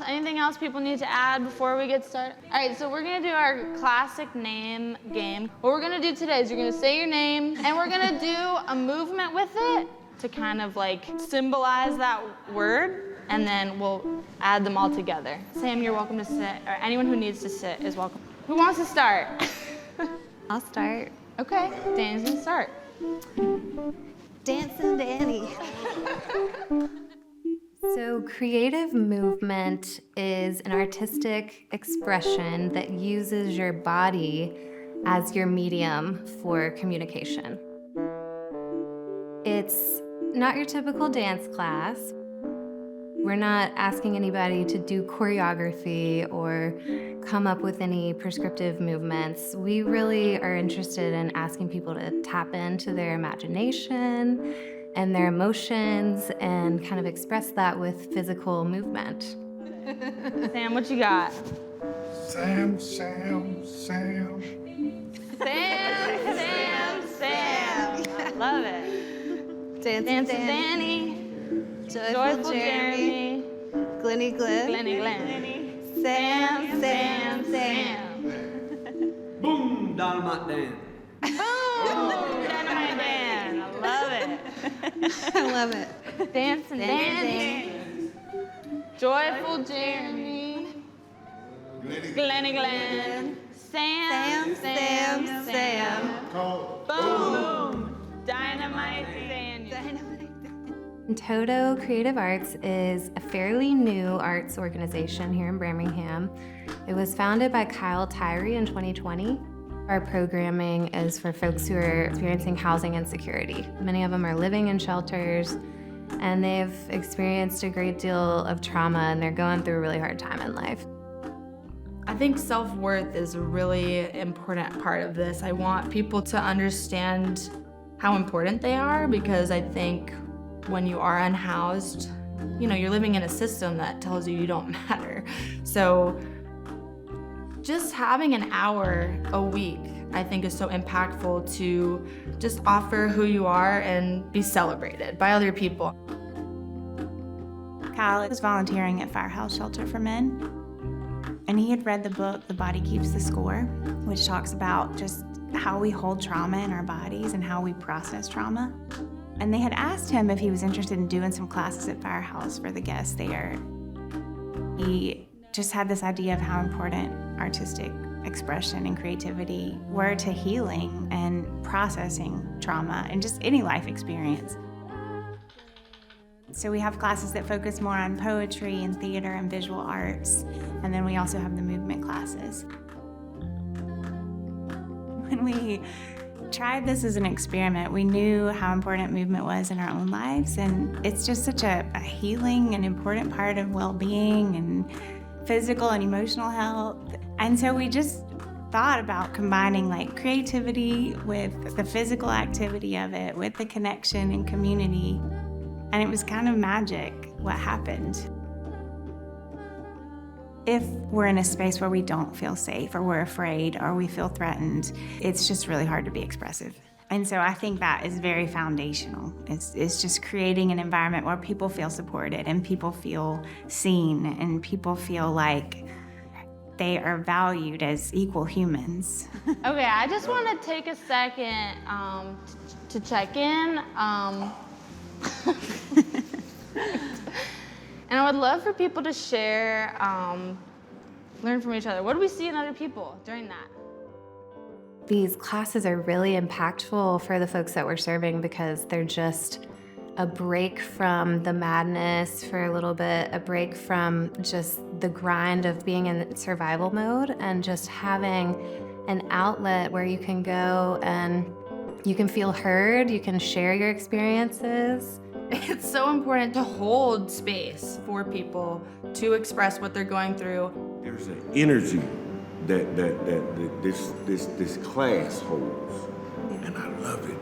Anything else people need to add before we get started? All right, so we're gonna do our classic name game. What we're gonna do today is you're gonna say your name, and we're gonna do a movement with it to kind of like symbolize that word, and then we'll add them all together. Sam, you're welcome to sit, or anyone who needs to sit is welcome. Who wants to start? I'll start. Okay, Danny's gonna start. Dancing Danny. So creative movement is an artistic expression that uses your body as your medium for communication. It's not your typical dance class. We're not asking anybody to do choreography or come up with any prescriptive movements. We really are interested in asking people to tap into their imagination and their emotions and kind of express that with physical movement. Sam, what you got? Sam. Sam. I love it. Dancing Danny. Joyful Jeremy. Glenny Glenny. Sam. Boom, Dynamite Dan. Boom! Dynamite Dan. I love it. I love it. Dancing Danny. Joyful Jeremy. Glenn. Sam. Boom! Dynamite Daniel. Intoto Creative Arts is a fairly new arts organization here in Birmingham. It was founded by Kyle Tyree in 2020. Our programming is for folks who are experiencing housing insecurity. Many of them are living in shelters, and they've experienced a great deal of trauma, and they're going through a really hard time in life. I think self-worth is a really important part of this. I want people to understand how important they are, because I think when you are unhoused, you're living in a system that tells you don't matter. So just having an hour a week, I think, is so impactful to just offer who you are and be celebrated by other people. Kyle was volunteering at Firehouse Shelter for Men, and he had read the book, The Body Keeps the Score, which talks about just how we hold trauma in our bodies and how we process trauma. And they had asked him if he was interested in doing some classes at Firehouse for the guests there. He just had this idea of how important artistic expression and creativity were to healing and processing trauma and just any life experience. So we have classes that focus more on poetry and theater and visual arts, and then we also have the movement classes. When we tried this as an experiment, we knew how important movement was in our own lives, and it's just such a healing and important part of well-being and physical and emotional health. And so we just thought about combining like creativity with the physical activity of it, with the connection and community. And it was kind of magic what happened. If we're in a space where we don't feel safe or we're afraid or we feel threatened, it's just really hard to be expressive. And so I think that is very foundational. It's just creating an environment where people feel supported and people feel seen and people feel like they are valued as equal humans. Okay, I just want to take a second to check in. And I would love for people to share, learn from each other. What do we see in other people during that? These classes are really impactful for the folks that we're serving because they're just a break from the madness for a little bit, a break from just the grind of being in survival mode, and just having an outlet where you can go and you can feel heard, you can share your experiences. It's so important to hold space for people to express what they're going through. There's an energy that this class holds, and I love it.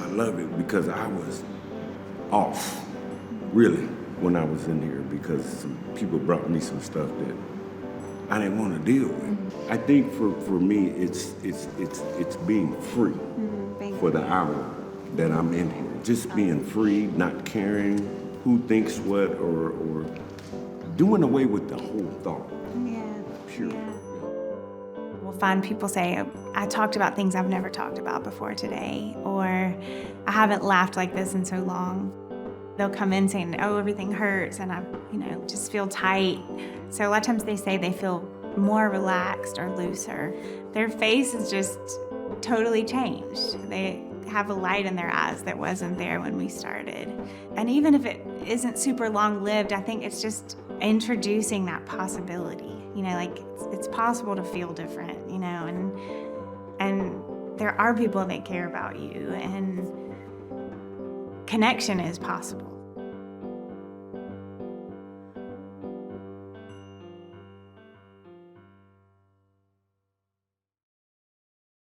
I love it because I was off, really, when I was in here, because some people brought me some stuff that I didn't want to deal with. I think for me, it's being free for the hour that I'm in here. Just being free, not caring who thinks what or doing away with the whole thought. Yeah. Pure. Yeah. We'll find people say, I talked about things I've never talked about before today, or I haven't laughed like this in so long. They'll come in saying, oh, everything hurts and I, just feel tight. So a lot of times they say they feel more relaxed or looser. Their face is just totally changed. They have a light in their eyes that wasn't there when we started. And even if it isn't super long-lived, I think it's just introducing that possibility. It's possible to feel different, and there are people that care about you, and connection is possible.